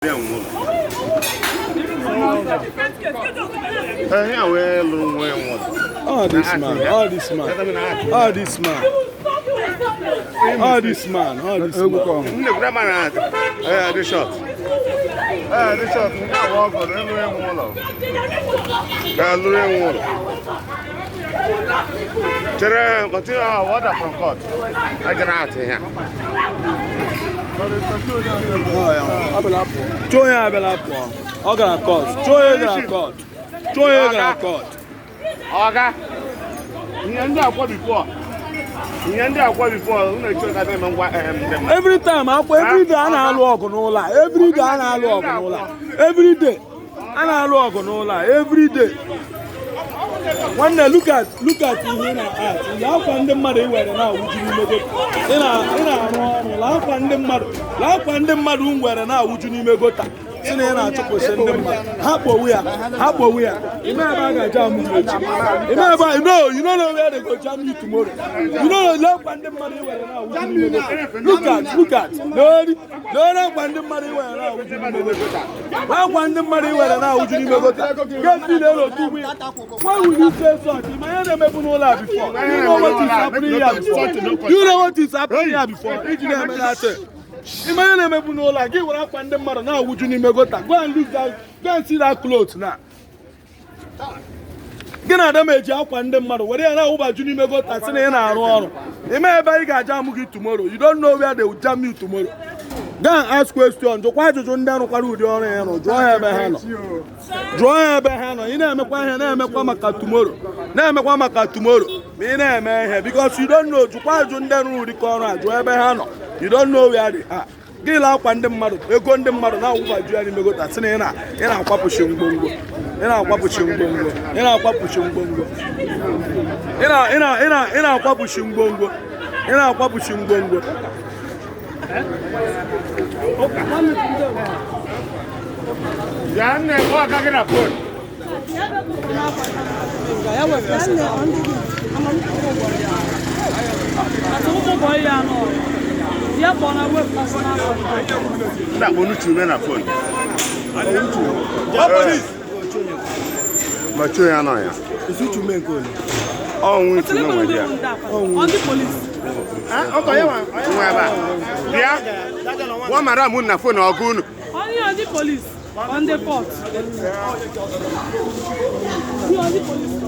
All this man. The shot. Continue water from court. I can out here. Every time every day I log on all every day I log on every day I log on all every day. When they look at you here now, you have found the money where now would you make it? Laugh on the mother where now would you make it? Sinena to send them hapo we are. Remember jam you. Remember you don't know where they go jam you tomorrow. You don't love and the money where now. Look at. No when the money where now would you make it? Why when the money where now would you make it? Get me there 2 weeks. Why would you say something? My name is no lie before. You know what is happening here before. You know what is happening here before. Imagine me no like give what find them mother now would you need me go and look that go and see that clothes now. Get damage out find them mother where now over you need me go to say na aru. They may buy ga jam you tomorrow. You don't know where they will jam you tomorrow. Go and ask questions. Why do you don't kwaru di on here? Draw ebe hano. You know me kwa here na me kwa maka tomorrow. Na me kwa maka tomorrow. Me na me here because you don't know why you don't the corner. Draw ebe hano. You don't know where they are. Get out and them mother. They go on them mother now. Over Julian Megota. Sena. In our papushing bongo. In our papushing bongo. In our papushing bongo. In our papushing bongo. In our papushing bongo. Jan, what can I put? That one to men are phone. But you are not. Is it to make good? Oh, we to know here. On the police. Okay, yeah. One madam on the phone or good. Only on the police. On the port. On the police.